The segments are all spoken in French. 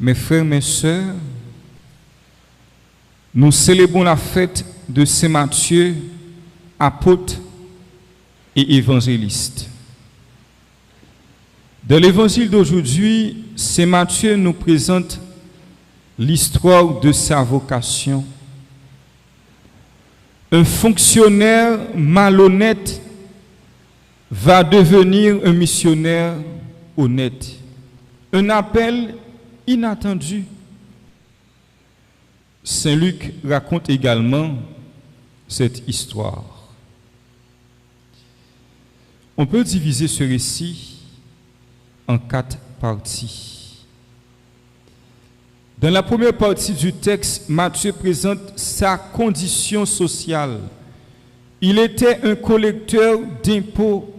Mes frères, mes sœurs, nous célébrons la fête de Saint Matthieu, apôtre et évangéliste. Dans l'évangile d'aujourd'hui, Saint Matthieu nous présente l'histoire de sa vocation. Un fonctionnaire malhonnête va devenir un missionnaire honnête. Un appel inattendu. Saint Luc raconte également cette histoire. On peut diviser ce récit en 4 parties. Dans la première partie du texte, Matthieu présente sa condition sociale. Il était un collecteur d'impôts.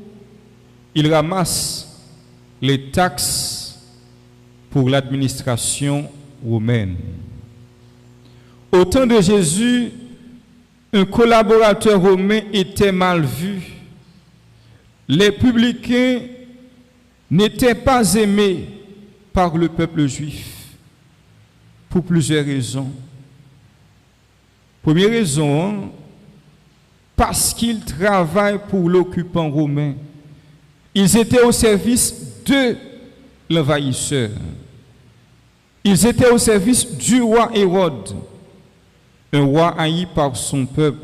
Il ramasse les taxes pour l'administration romaine. Au temps de Jésus, un collaborateur romain était mal vu. Les publicains n'étaient pas aimés par le peuple juif pour plusieurs raisons. Première raison, parce qu'ils travaillent pour l'occupant romain. Ils étaient au service de l'envahisseur. Ils étaient au service du roi Hérode, un roi haï par son peuple,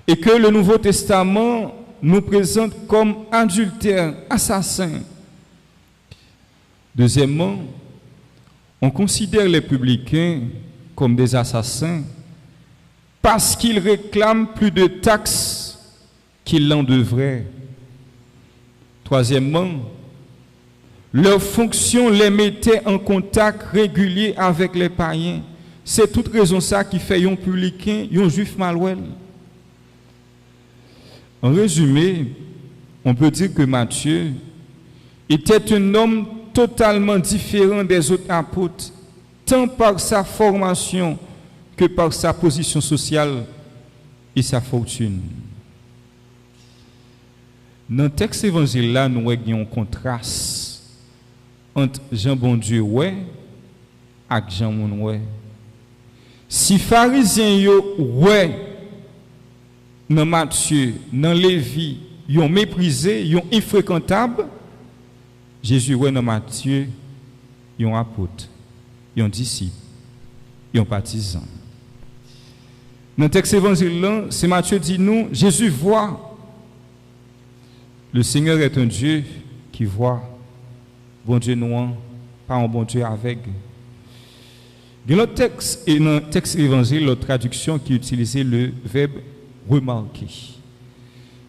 et que le Nouveau Testament nous présente comme adultère, assassin. Deuxièmement, on considère les publicains comme des assassins parce qu'ils réclament plus de taxes qu'ils n'en devraient. Troisièmement, leur fonction les mettait en contact régulier avec les païens. C'est toute raison ça qui fait un publicain, un juif malouel. En résumé, on peut dire que Matthieu était un homme totalement différent des autres apôtres, tant par sa formation que par sa position sociale et sa fortune. Dans le texte évangile là, nous avons un contraste entre Jean bon Dieu ouais et Jean mon ouais. Si pharisiens yo ouais dans Matthieu, dans Lévi, ils ont méprisé, ils ont infréquentable, Jésus ouais dans Matthieu, ils ont apôtre, ils ont disciple, ils ont partisan. Dans le texte évangile là, c'est Matthieu dit nous, Jésus voit. Le Seigneur est un Dieu qui voit. Bon Dieu non, pas un bon Dieu aveugle. Dans le texte et dans le texte évangile, la traduction qui utilisait le verbe remarquer.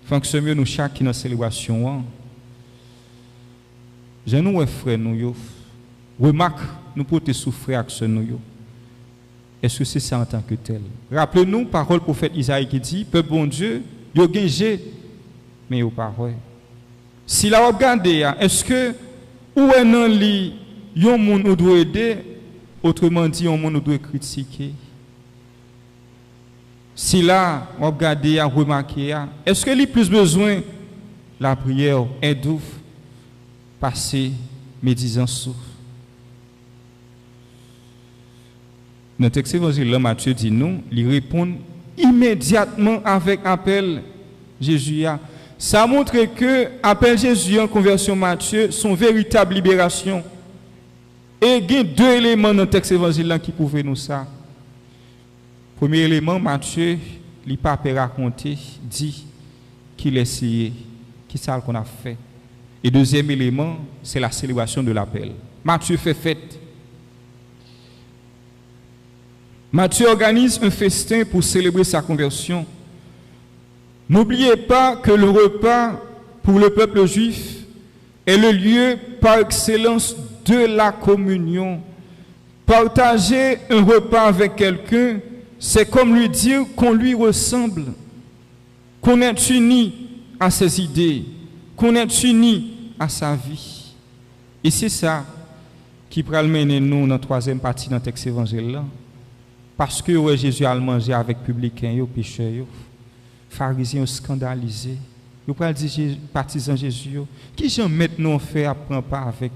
Fonctionne mieux nous chaque dans la célébration. Je nous frère nous remarque nous porter souffrir avec nous. Est-ce que c'est ça en tant que tel? Rappelez-nous parole prophète Isaïe qui dit peuple bon Dieu, yo gagé mais yo pas vrai. Si la regardez, est-ce que ou est non li yon moun ou doit aider, autrement dit yon moun ou doit critiquer? Si là regardez à remarquer, est-ce que li plus besoin la prière est douce passer médisance? Dans le texte évangile, Matthieu dit nous, il répond immédiatement avec appel Jésus a. Ça montre que appel Jésus en conversion Matthieu, son véritable libération. Et il y a 2 éléments dans le texte évangile qui prouvent nous ça. Premier élément, Matthieu, il pas raconter, dit qu'il est essayé, qui ça qu'on a fait. Et deuxième élément, c'est la célébration de l'appel. Matthieu fait fête. Matthieu organise un festin pour célébrer sa conversion. N'oubliez pas que le repas pour le peuple juif est le lieu par excellence de la communion. Partager un repas avec quelqu'un, c'est comme lui dire qu'on lui ressemble, qu'on est uni à ses idées, qu'on est uni à sa vie. Et c'est ça qui va mener nous dans la troisième partie dans le texte évangile là. Parce que Jésus a mangé avec publicains, pécheurs, pharisiens scandalisés. Vous pouvez dire partisans Jésus, qui j'en maintenant fait apprendre pas avec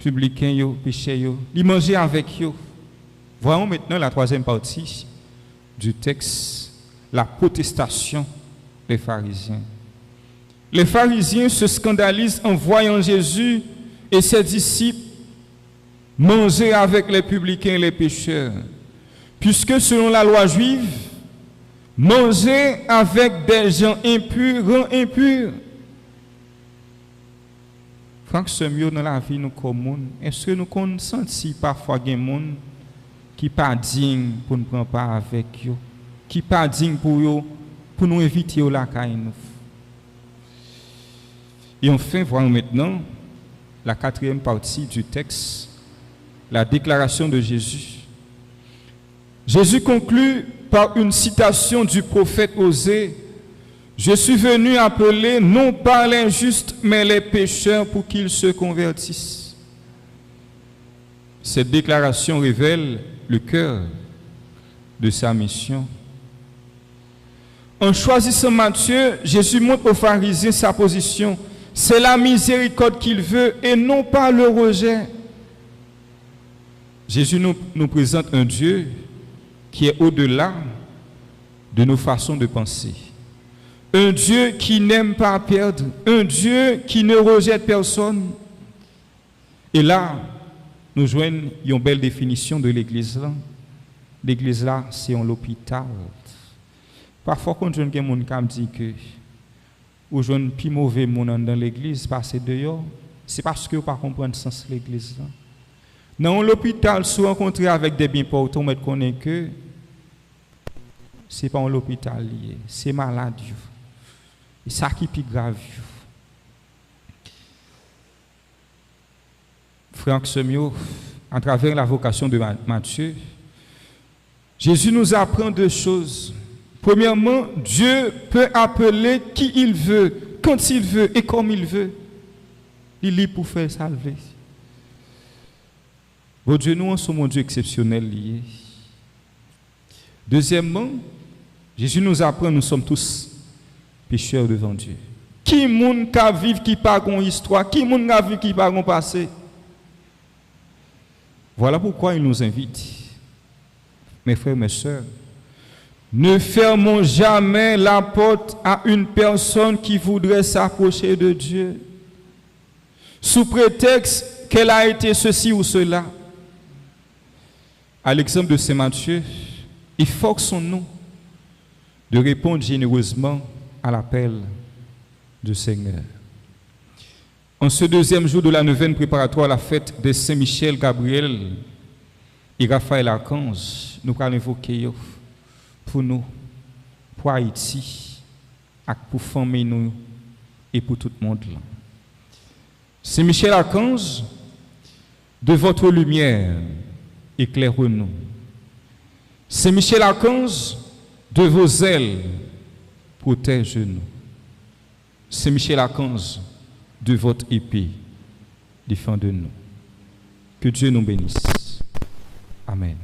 publicains, yo, pécheurs, yo, ils mangeaient avec eux. Voyons maintenant la troisième partie du texte, la protestation des pharisiens. Les pharisiens se scandalisent en voyant Jésus et ses disciples manger avec les publicains et les pécheurs, puisque selon la loi juive, manger avec des gens impurs rend impur. Franck, ce mieux dans la vie nous commune, est-ce que nous consentons parfois des gens qui pas digne pour nous prendre part avec eux, qui pas digne pour nous inviter au lac à nous. Et enfin, voyons maintenant la quatrième partie du texte, la déclaration de Jésus. Jésus conclut par une citation du prophète Osée. Je suis venu appeler non pas les justes, mais les pécheurs pour qu'ils se convertissent. Cette déclaration révèle le cœur de sa mission. En choisissant Matthieu, Jésus montre aux pharisiens sa position. C'est la miséricorde qu'il veut et non pas le rejet. Jésus nous présente un Dieu qui est au-delà de nos façons de penser. Un Dieu qui n'aime pas perdre, un Dieu qui ne rejette personne. Et là, nous joignons une belle définition de l'Église là. L'Église là, c'est un hôpital. Parfois, quand je vois quelqu'un qui me dit que ou je ne plus mauvais monde dans l'Église, passer dehors, c'est parce que vous ne comprenez pas le sens de l'Église là. Dans l'hôpital, si vous rencontrez avec des bien portants, vous connaissez que ce n'est pas un hôpital lié, c'est malade. Et ça qui est plus grave. Franck Semio, à travers la vocation de Matthieu, Jésus nous apprend deux choses. Premièrement, Dieu peut appeler qui il veut, quand il veut et comme il veut. Il est pour faire salver. Bon Dieu, nous sommes un Dieu exceptionnel lié. Deuxièmement, Jésus nous apprend, nous sommes tous pécheurs devant Dieu. Qui moun ka vivre qui pas une histoire, qui moun ka vivre qui pas un passé. Voilà pourquoi il nous invite. Mes frères, mes sœurs, ne fermons jamais la porte à une personne qui voudrait s'approcher de Dieu, sous prétexte qu'elle a été ceci ou cela. À l'exemple de Saint Matthieu, il forçons-nous de répondre généreusement à l'appel du Seigneur. En ce deuxième jour de la neuvaine préparatoire à la fête de Saint-Michel, Gabriel et Raphaël Archange, nous allons invoquer pour nous, pour Haïti, pour famille nous et pour tout le monde. Saint-Michel Archange, de votre lumière, éclairez-nous. Saint-Michel Archange, de vos ailes, protège-nous. Saint-Michel Archange, de votre épée, défendez-nous. Que Dieu nous bénisse. Amen.